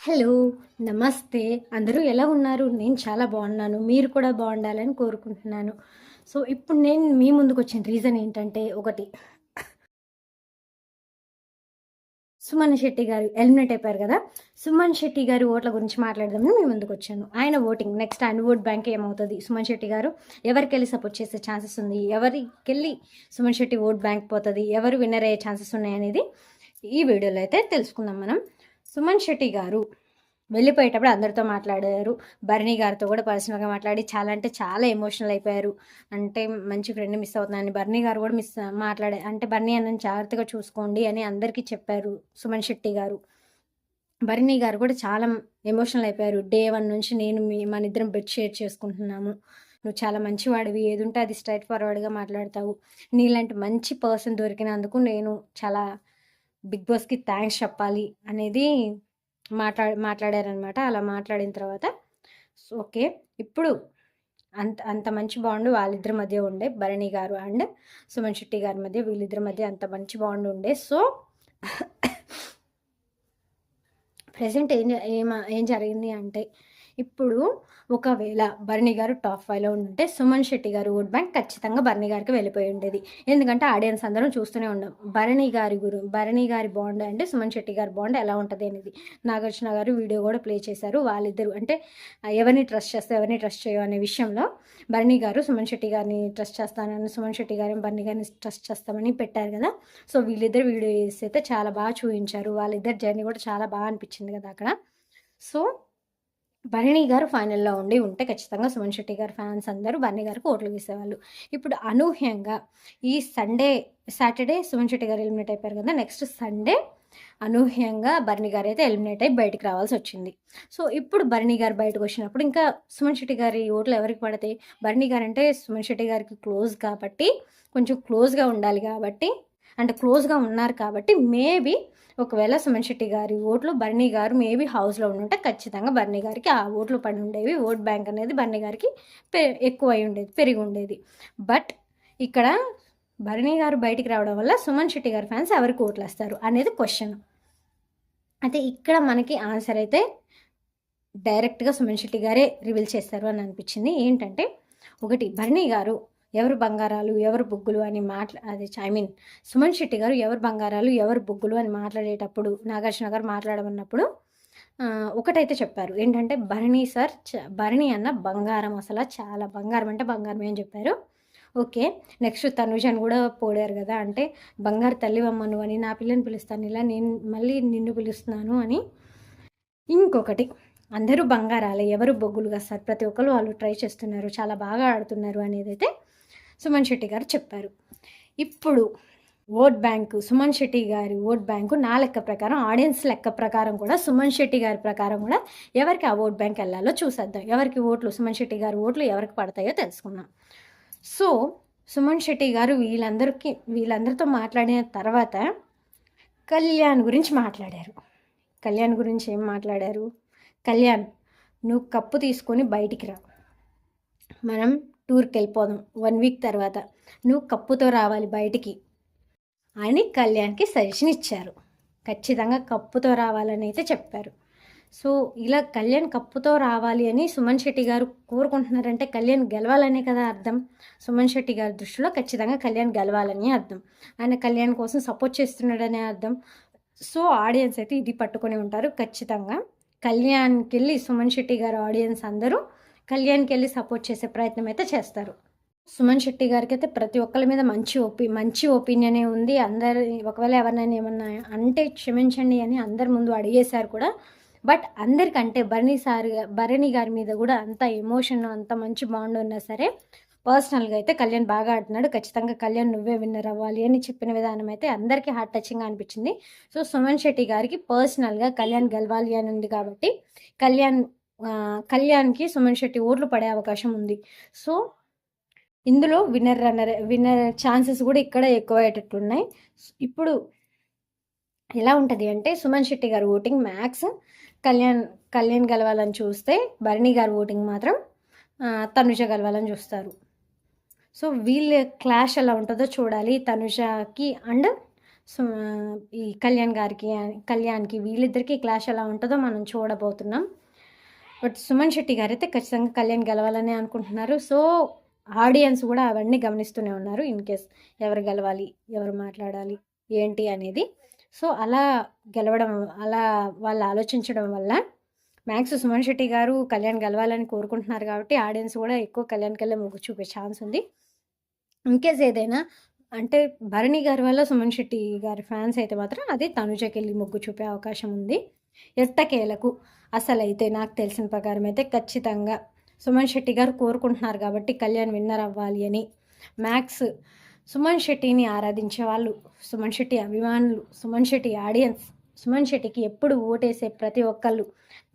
Hello! నమస్తే. అందరూ ఎలా ఉన్నారు? నేను చాలా బాగున్నాను. మీరు కూడా బాగుండాలని కోరుకుంటున్నాను. సో, ఇప్పుడు నేను మీ ముందుకొచ్చిన రీజన్ ఏంటంటే ఒకటి, సుమన్ శెట్టి గారు ఎలిమినేట్ అయిపోయారు కదా! సుమన్ శెట్టి గారి ఓట్ల గురించి మాట్లాడదామని మీ ముందుకొచ్చాను. ఆయన ఓటింగ్ నెక్స్ట్ ఆయన ఓట్ బ్యాంక్ ఏమవుతది? సుమన్ శెట్టి గారు ఎవరికెళ్ళి సపోర్ట్ చేసే ఛాన్సెస్ ఉంది? ఎవరికెళ్ళి సుమన్ శెట్టి ఓట్ బ్యాంక్ పోతది? ఎవరు విన్నర్ అయ్యే ఛాన్సెస్ ఉన్నాయనేది ఈ వీడియోలో అయితే తెలుసుకుందాం మనం. సుమన్ శెట్టి గారు వెళ్ళిపోయేటప్పుడు అందరితో మాట్లాడారు. భరణి గారితో కూడా పర్సనల్‌గా మాట్లాడి చాలా అంటే చాలా ఎమోషనల్ అయిపోయారు. అంటే మంచి ఫ్రెండ్‌ని మిస్ అవుతున్నానని భరణి గారు కూడా అంటే భరణి అన్నని జాగ్రత్తగా చూసుకోండి అని అందరికీ చెప్పారు సుమన్ శెట్టి గారు. భరణి గారు కూడా చాలా ఎమోషనల్ అయిపోయారు. డే 1 నుంచి మనిద్దరం బెడ్ షేర్ చేసుకుంటున్నాము. నువ్వు చాలా మంచివాడివి. ఏదుంటే అది స్ట్రెయిట్ ఫార్వర్డ్‌గా మాట్లాడతావు. నీలాంటి మంచి పర్సన్ దొరికినందుకు నేను చాలా బిగ్ బాస్‌కి థ్యాంక్స్ చెప్పాలి అనేది మాట్లాడారనమాట. అలా మాట్లాడిన తర్వాత ఓకే. ఇప్పుడు అంత అంత మంచి బాండ్ వాళ్ళిద్దరి మధ్య ఉండే. భరణి గారు అండ్ సుమన్ శెట్టి గారి మధ్య, వీళ్ళిద్దరి మధ్య అంత మంచి బాండ్ ఉండే. సో ప్రెజెంట్ ఏం జరిగింది అంటే, ఇప్పుడు ఒకవేళ భరణి గారు టాప్ 5లో ఉండుంటే సుమన్ శెట్టి గారు ఓట్ బ్యాంక్ ఖచ్చితంగా భరణి గారికి వెళ్ళిపోయి ఉండేది. ఎందుకంటే ఆడియన్స్ అందరం చూస్తూనే ఉన్నాం. భరణి గారి బాండ్ అంటే సుమన్ శెట్టి గారి బాండ్ ఎలా ఉంటుంది అనేది. నాగార్జున గారు వీడియో కూడా ప్లే చేశారు. వాళ్ళిద్దరు అంటే ఎవరిని ట్రస్ట్ చేస్తే ఎవరిని ట్రస్ట్ చేయవు అనే విషయంలో భరణి గారు సుమన్ శెట్టి గారిని ట్రస్ట్ చేస్తానని, సుమన్ శెట్టి గారిని భరణి గారిని ట్రస్ట్ చేస్తామని పెట్టారు కదా. సో వీళ్ళిద్దరు వీడియో చేసి అయితే చాలా బాగా చూపించారు. వాళ్ళిద్దరు జర్నీ కూడా చాలా బాగా అనిపించింది కదా అక్కడ. సో భరణి గారు ఫైనల్లో ఉంటే ఖచ్చితంగా సుమన్ శెట్టి గారు ఫ్యాన్స్ అందరూ భరణి గారికి ఓట్లు వేసేవాళ్ళు. ఇప్పుడు అనూహ్యంగా ఈ సాటర్డే సుమన్ శెట్టి గారు ఎలిమినేట్ అయిపోయారు కదా. నెక్స్ట్ సండే అనూహ్యంగా భరణి గారు అయితే ఎలిమినేట్ అయ్యి బయటికి రావాల్సి వచ్చింది. సో ఇప్పుడు భరణి గారు బయటకు వచ్చినప్పుడు ఇంకా సుమన్ శెట్టి గారి ఓట్లు ఎవరికి పడతాయి? భరణి గారు అంటే సుమన్ శెట్టి గారికి క్లోజ్ కాబట్టి, కొంచెం క్లోజ్గా ఉండాలి కాబట్టి, అంటే క్లోజ్గా ఉన్నారు కాబట్టి మేబీ ఒకవేళ సుమన్ శెట్టి గారి ఓట్లు భరణి గారు మేబీ హౌస్లో ఉంటే ఖచ్చితంగా భరణి గారికి ఆ ఓట్లు పడి ఉండేవి. ఓట్ బ్యాంక్ అనేది భరణి గారికి ఎక్కువ అయి ఉండేది, పెరిగి ఉండేది. బట్ ఇక్కడ భరణి గారు బయటికి రావడం వల్ల సుమన్ శెట్టి గారి ఫ్యాన్స్ ఎవరికి ఓట్లు వేస్తారు అనేది క్వశ్చన్. అయితే ఇక్కడ మనకి ఆన్సర్ అయితే డైరెక్ట్గా సుమన్ శెట్టి గారే రివీల్ చేస్తారు అని అనిపించింది. ఏంటంటే ఒకటి, భరణి గారు ఎవరు బంగారాలు ఎవరు బొగ్గులు అని సుమన్ శెట్టి గారు ఎవరు బంగారాలు ఎవరు బొగ్గులు అని మాట్లాడేటప్పుడు నాగార్జున గారు మాట్లాడమన్నప్పుడు ఒకటైతే చెప్పారు. ఏంటంటే భరణి అన్న బంగారం, అసలు చాలా బంగారం అంటే బంగారమే అని చెప్పారు. ఓకే. నెక్స్ట్ తనుజని కూడా పోడారు కదా. అంటే బంగారు తల్లివమ్మ నువ్వు అని, నా పిల్లని పిలుస్తాను ఇలా, నేను మళ్ళీ నిన్ను పిలుస్తున్నాను అని. ఇంకొకటి, అందరూ బంగారాలే ఎవరు బొగ్గులుగా సార్, ప్రతి ఒక్కరు వాళ్ళు ట్రై చేస్తున్నారు, చాలా బాగా ఆడుతున్నారు అనేది అయితే సుమన్ శెట్టి గారు చెప్పారు. ఇప్పుడు ఓట్ బ్యాంకు, సుమన్ శెట్టి గారి ఓట్ బ్యాంకు నా లెక్క ప్రకారం, ఆడియన్స్ లెక్క ప్రకారం కూడా, సుమన్ శెట్టి గారి ప్రకారం కూడా ఎవరికి ఆ ఓట్ బ్యాంక్ వెళ్ళాలో చూసేద్దాం. ఎవరికి ఓట్లు, సుమన్ శెట్టి గారి ఓట్లు ఎవరికి పడతాయో తెలుసుకుందాం. సో సుమన్ శెట్టి గారు వీళ్ళందరితో మాట్లాడిన తర్వాత కళ్యాణ్ గురించి మాట్లాడారు. కళ్యాణ్ గురించి ఏం మాట్లాడారు? కళ్యాణ్, నువ్వు కప్పు తీసుకొని బయటికి రా, మనం టూర్కి వెళ్ళిపోదాం 1 వీక్ తర్వాత, నువ్వు కప్పుతో రావాలి బయటికి అని కళ్యాణ్కి సజెషన్ ఇచ్చారు. ఖచ్చితంగా కప్పుతో రావాలని అయితే చెప్పారు. సో ఇలా కళ్యాణ్ కప్పుతో రావాలి అని సుమన్ శెట్టి గారు కోరుకుంటున్నారంటే కళ్యాణ్ గెలవాలనే కదా అర్థం. సుమన్ శెట్టి గారి దృష్టిలో ఖచ్చితంగా కళ్యాణ్ గెలవాలని అర్థం. ఆయన కళ్యాణ్ కోసం సపోర్ట్ చేస్తున్నాడనే అర్థం. సో ఆడియన్స్ అయితే ఇది పట్టుకొని ఉంటారు. ఖచ్చితంగా కళ్యాణ్కి వెళ్ళి సుమన్ శెట్టి గారు ఆడియన్స్ అందరూ కళ్యాణ్కి వెళ్ళి సపోర్ట్ చేసే ప్రయత్నం అయితే చేస్తారు. సుమన్ శెట్టి గారికి అయితే ప్రతి ఒక్కరి మీద మంచి ఒపీనియనే ఉంది. అందరు ఒకవేళ ఎవరినైనా ఏమన్నా అంటే క్షమించండి అని అందరి ముందు అడిగేశారు కూడా. బట్ అందరికంటే భరణి గారి మీద కూడా అంత ఎమోషన్, అంత మంచి బాండ్ ఉన్నా సరే పర్సనల్గా అయితే కళ్యాణ్ బాగా ఆడుతున్నాడు, ఖచ్చితంగా కళ్యాణ్ నువ్వే విన్నర్ అవ్వాలి అని చెప్పిన విధానం అయితే అందరికీ హార్ట్ టచింగ్గా అనిపించింది. సో సుమన్ శెట్టి గారికి పర్సనల్గా కళ్యాణ్ గెలవాలి అని ఉంది కాబట్టి కళ్యాణ్కి సుమన్ శెట్టి ఓట్లు పడే అవకాశం ఉంది. సో ఇందులో విన్నర్ ఛాన్సెస్ కూడా ఇక్కడ ఎక్కువ అయ్యేటట్టున్నాయి. ఇప్పుడు ఎలా ఉంటుంది అంటే సుమన్ శెట్టి గారు ఓటింగ్ మ్యాక్స్ కళ్యాణ్ గెలవాలని చూస్తే, భరణి గారు ఓటింగ్ మాత్రం తనుజ గెలవాలని చూస్తారు. సో వీళ్ళ క్లాష్ ఎలా ఉంటుందో చూడాలి. తనుజకి అండ్ సో, ఈ కళ్యాణ్‌కి వీళ్ళిద్దరికీ క్లాష్ ఎలా ఉంటదో మనం చూడబోతున్నాం. బట్ సుమన్ శెట్టి గారైతే ఖచ్చితంగా కళ్యాణ్ గెలవాలనే అనుకుంటున్నారు. సో, ఆడియన్స్ గూడా అవన్నీ గమనిస్తూనే ఉన్నారు. ఇన్ కేస్ ఎవరు గెలవాలి, ఎవరు మాట్లాడాలి, ఏంటి అనేది. సో, అలా గెలవడం, అలా వాళ్ళు ఆలోచించడం వల్ల మ్యాక్స్ సుమన్ శెట్టి గారు కళ్యాణ్ గెలవాలని కోరుకుంటున్నారు కాబట్టి ఆడియన్స్ కూడా ఎక్కువ కళ్యాణ్‌కెళ్ళే మొగ్గు చూపే ఛాన్స్ ఉంది. ఇన్‌కేస్ ఏదైనా అంటే భరణి గారి వల్ల సుమన్ శెట్టి గారి ఫ్యాన్స్ అయితే మాత్రం అది తనుజకెళ్ళి మొగ్గు చూపే అవకాశం ఉంది. ఎట్టకేలకు అసలైతే నాకు తెలిసిన ప్రకారం అయితే ఖచ్చితంగా సుమన్ శెట్టి గారు కోరుకుంటున్నారు కాబట్టి కళ్యాణ్ విన్నర్ అవ్వాలి అని. మ్యాక్స్ సుమన్ శెట్టిని ఆరాధించే వాళ్ళు, సుమన్ శెట్టి అభిమానులు, సుమన్ శెట్టి ఆడియన్స్, సుమన్ శెట్టికి ఎప్పుడు ఓటేసే ప్రతి ఒక్కళ్ళు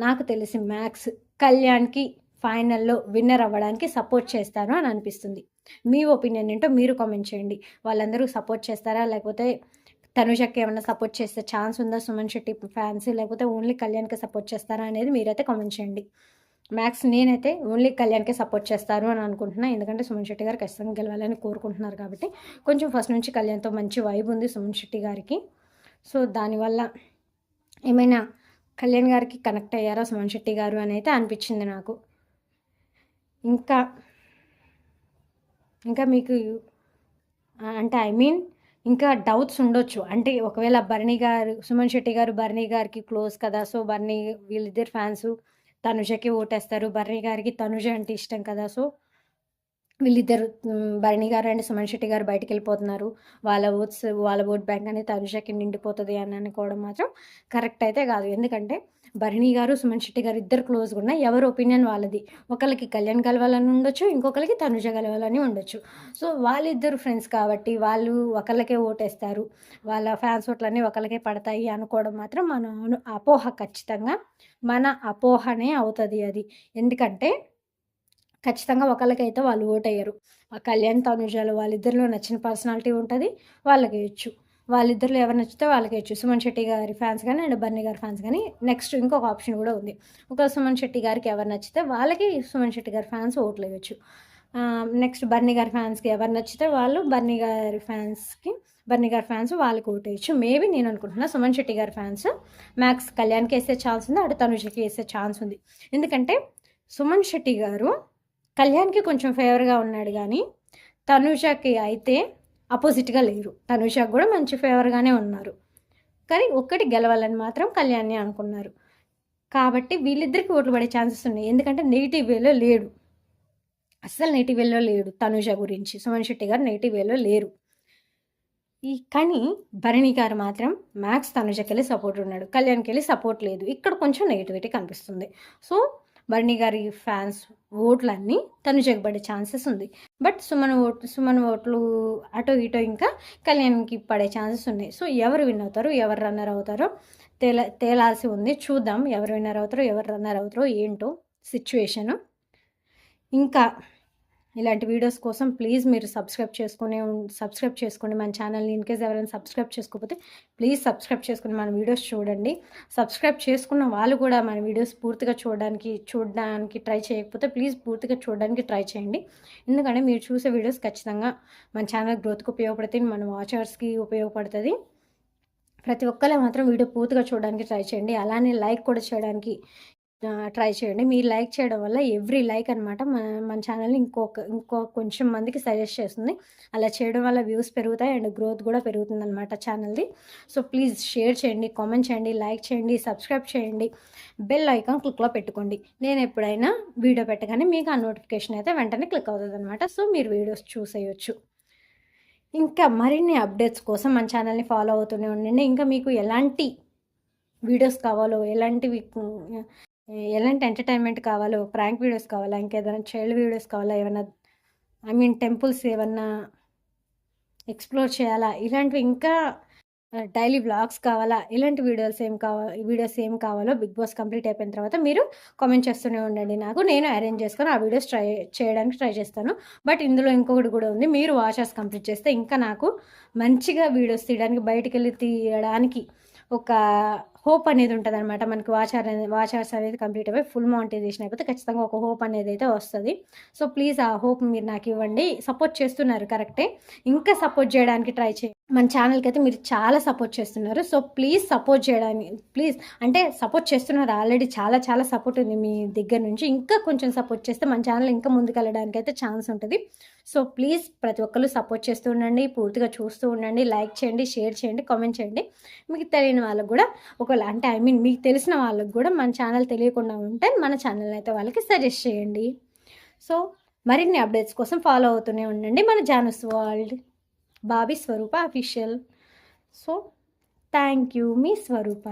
నాకు తెలిసి మ్యాక్స్ కళ్యాణ్కి ఫైనల్లో విన్నర్ అవ్వడానికి సపోర్ట్ చేస్తారు అని అనిపిస్తుంది. మీ ఒపీనియన్ ఏంటో మీరు కామెంట్ చేయండి. వాళ్ళందరూ సపోర్ట్ చేస్తారా, లేకపోతే తనుజకి ఏమైనా సపోర్ట్ చేసే ఛాన్స్ ఉందా సుమన్ శెట్టి ఫ్యాన్స్, లేకపోతే ఓన్లీ కళ్యాణ్కి సపోర్ట్ చేస్తారా అనేది మీరైతే కామెంట్ చేయండి. మ్యాక్స్ నేనైతే ఓన్లీ కళ్యాణ్కే సపోర్ట్ చేస్తారు అని అనుకుంటున్నా. ఎందుకంటే సుమన్ శెట్టి గారు ఖచ్చితంగా గెలవాలని కోరుకుంటున్నారు కాబట్టి. కొంచెం ఫస్ట్ నుంచి కళ్యాణ్తో మంచి వైబ్ ఉంది సుమన్ శెట్టి గారికి. సో దానివల్ల ఏమైనా కళ్యాణ్ గారికి కనెక్ట్ అయ్యారా సుమన్ శెట్టి గారు అని అయితే అనిపించింది నాకు. ఇంకా మీకు అంటే ఇంకా డౌట్స్ ఉండొచ్చు. అంటే ఒకవేళ సుమన్ శెట్టి గారు భరణి గారికి క్లోజ్ కదా, సో భరణి వీళ్ళిద్దరు ఫ్యాన్స్ తనుజకి ఓటేస్తారు. భరణి గారికి తనుజ అంటే ఇష్టం కదా, సో వీళ్ళిద్దరు భరణి గారు అండ్ సుమన్ శెట్టి గారు బయటికి వెళ్ళిపోతున్నారు. వాళ్ళ ఓట్ బ్యాంక్ అనేది తనుజకి నిండిపోతుంది అని అనుకోవడం మాత్రం కరెక్ట్ అయితే కాదు. ఎందుకంటే భరణి గారు సుమన్ శెట్టి గారు ఇద్దరు క్లోజ్గా ఉన్న ఎవరి ఒపీనియన్ వాళ్ళది. ఒకరికి కళ్యాణ్ గెలవాలని ఉండొచ్చు, ఇంకొకరికి తనుజ గెలవాలని ఉండొచ్చు. సో వాళ్ళిద్దరు ఫ్రెండ్స్ కాబట్టి వాళ్ళు ఒకళ్ళకే ఓటేస్తారు, వాళ్ళ ఫ్యాన్స్ ఓట్లన్నీ ఒకళ్ళకే పడతాయి అనుకోవడం మాత్రం మన అపోహ. ఖచ్చితంగా మన అపోహనే అవుతుంది అది. ఎందుకంటే ఖచ్చితంగా ఒకళ్ళకైతే వాళ్ళు ఓటయ్యరు. ఆ కళ్యాణ్ తనుజాలు వాళ్ళిద్దరిలో నచ్చిన పర్సనాలిటీ ఉంటుంది, వాళ్ళకి వేయచ్చు. వాళ్ళిద్దరిలో ఎవరు నచ్చితే వాళ్ళకి వేయచ్చు. సుమన్ శెట్టి గారి ఫ్యాన్స్ కానీ అండ్ బన్నీ గారి ఫ్యాన్స్ కానీ. నెక్స్ట్ ఇంకొక ఆప్షన్ కూడా ఉంది. ఒక సుమన్ శెట్టి గారికి ఎవరు నచ్చితే వాళ్ళకి సుమన్ శెట్టి గారి ఫ్యాన్స్ ఓట్లు వేయచ్చు. నెక్స్ట్ బన్నీ గారి ఫ్యాన్స్కి ఎవరు నచ్చితే వాళ్ళు బన్నీ గారి ఫ్యాన్స్ వాళ్ళకి ఓటేయచ్చు. మేబీ నేను అనుకుంటున్నా సుమన్ శెట్టి గారి ఫ్యాన్స్ మ్యాక్స్ కళ్యాణ్కి వేసే ఛాన్స్ ఉంది, అటు తనుజకి వేసే ఛాన్స్ ఉంది. ఎందుకంటే సుమన్ శెట్టి గారు కళ్యాణ్కి కొంచెం ఫేవర్గా ఉన్నాడు కానీ తనుజకి అయితే అపోజిట్గా లేరు. తనుజకి కూడా మంచి ఫేవర్గానే ఉన్నారు, కానీ ఒక్కటి గెలవాలని మాత్రం కళ్యాణ్ని అనుకున్నారు. కాబట్టి వీళ్ళిద్దరికి ఓట్లు పడే ఛాన్సెస్ ఉన్నాయి. ఎందుకంటే నెగిటివ్ వేలో లేడు, అస్సలు నెగిటివ్ వేలో లేడు. తనుజ గురించి సుమన్ శెట్టి గారు నెగిటివ్ వేలో లేరు. కానీ భరణి గారు మాత్రం మ్యాక్స్ తనుజకి వెళ్ళి సపోర్ట్ ఉన్నాడు, కళ్యాణ్కి వెళ్ళి సపోర్ట్ లేదు. ఇక్కడ కొంచెం నెగిటివిటీ కనిపిస్తుంది. సో భరణి గారి ఫ్యాన్స్ ఓట్లన్నీ తనుజకి పడే ఛాన్సెస్ ఉంది. బట్ సుమన్ ఓట్లు అటో ఇటో ఇంకా కళ్యాణ్కి పడే ఛాన్సెస్ ఉన్నాయి. సో ఎవరు విన్ అవుతారు, ఎవరు రన్నర్ అవుతారో తేలాల్సి ఉంది. చూద్దాం ఎవరు విన్నర్ అవుతారో, ఎవరు రన్నర్ అవుతారో ఏంటో సిచ్యువేషను. ఇంకా ఇలాంటి వీడియోస్ కోసం ప్లీజ్ మీరు సబ్స్క్రైబ్ చేసుకోండి మన ఛానల్ని. ఇన్కేస్ ఎవరైనా సబ్స్క్రైబ్ చేసుకోకపోతే ప్లీజ్ సబ్స్క్రైబ్ చేసుకుని మన వీడియోస్ చూడండి. సబ్స్క్రైబ్ చేసుకున్న వాళ్ళు కూడా మన వీడియోస్ పూర్తిగా చూడడానికి ట్రై చేయకపోతే ప్లీజ్ పూర్తిగా చూడడానికి ట్రై చేయండి. ఎందుకంటే మీరు చూసే వీడియోస్ ఖచ్చితంగా మన ఛానల్ గ్రోత్కి ఉపయోగపడుతుంది, మన వాచర్స్కి ఉపయోగపడుతుంది. ప్రతి ఒక్కరు మాత్రం వీడియో పూర్తిగా చూడడానికి ట్రై చేయండి. అలానే లైక్ కూడా చేయడానికి ట్రై చేయండి. మీరు లైక్ చేయడం వల్ల ఎవ్రీ లైక్ అనమాట మన ఛానల్ని ఇంకో కొంచెం మందికి సజెస్ట్ చేస్తుంది. అలా చేయడం వల్ల వ్యూస్ పెరుగుతాయి అండ్ గ్రోత్ కూడా పెరుగుతుంది అనమాట ఛానల్ది. సో ప్లీజ్ షేర్ చేయండి, కామెంట్ చేయండి, లైక్ చేయండి, సబ్స్క్రైబ్ చేయండి, బెల్ ఐకాన్ క్లిక్లో పెట్టుకోండి. నేను ఎప్పుడైనా వీడియో పెట్టగానే మీకు ఆ నోటిఫికేషన్ అయితే వెంటనే క్లిక్ అవుతుంది అనమాట. సో మీరు వీడియోస్ చూసేయచ్చు. ఇంకా మరిన్ని అప్డేట్స్ కోసం మన ఛానల్ని ఫాలో అవుతూనే ఉండండి. ఇంకా మీకు ఎలాంటి వీడియోస్ కావాలో, ఎలాంటి ఎంటర్టైన్మెంట్ కావాలో, ప్రాంక్ వీడియోస్ కావాలా, ఇంకేదైనా చైల్డ్ వీడియోస్ కావాలా, ఏమైనా టెంపుల్స్ ఏమన్నా ఎక్స్ప్లోర్ చేయాలా, ఇలాంటివి ఇంకా డైలీ వ్లాగ్స్ కావాలా, ఇలాంటి వీడియోస్ ఏం కావాలో బిగ్ బాస్ కంప్లీట్ అయిపోయిన తర్వాత మీరు కామెంట్ చేస్తూనే ఉండండి నాకు. నేను అరేంజ్ చేసుకొని ఆ వీడియోస్ చేయడానికి ట్రై చేస్తాను. బట్ ఇందులో ఇంకొకటి కూడా ఉంది. మీరు వాచర్స్ కంప్లీట్ చేస్తే ఇంకా నాకు మంచిగా వీడియోస్ తీయడానికి, బయటికి వెళ్ళి తీయడానికి ఒక హోప్ అనేది ఉంటుంది అనమాట. మనకి వాచర్స్ అనేది కంప్లీట్ అయిపోయి ఫుల్ మానిటైజేషన్ అయిపోతే ఖచ్చితంగా ఒక హోప్ అనేది అయితే వస్తుంది. సో ప్లీజ్ ఆ హోప్ మీరు నాకు ఇవ్వండి. సపోర్ట్ చేస్తున్నారు కరెక్టే, ఇంకా సపోర్ట్ చేయడానికి ట్రై చేయండి. మన ఛానల్‌కి అయితే మీరు చాలా సపోర్ట్ చేస్తున్నారు. సో, ప్లీజ్ సపోర్ట్ చేయడాన్ని ప్లీజ్ అంటే సపోర్ట్ చేస్తున్నారు ఆల్రెడీ చాలా చాలా సపోర్ట్ ఉంది మీ దగ్గర నుంచి. ఇంకా కొంచెం సపోర్ట్ చేస్తే మన ఛానల్ ఇంకా ముందుకెళ్ళడానికైతే ఛాన్స్ ఉంటది. సో, ప్లీజ్ ప్రతి ఒక్కళ్ళు సపోర్ట్ చేస్తూ ఉండండి. పూర్తిగా చూస్తూ ఉండండి. లైక్ చేయండి, షేర్ చేయండి, కామెంట్ చేయండి. మీకు తెలియని వాళ్ళకి గూడా ఒకవేళ అంటే మీకు తెలిసిన వాళ్ళకి గూడా మన ఛానల్ తెలియకుండా ఉంటే మన ఛానల్‌ని అయితే వాళ్ళకి సజెస్ట్ చేయండి. సో, మరిన్ని అప్డేట్స్ కోసం ఫాలో అవుతూనే ఉండండి మన జానస్ world. Bobby Swaroopa official. So thank you మీ స్వరూప.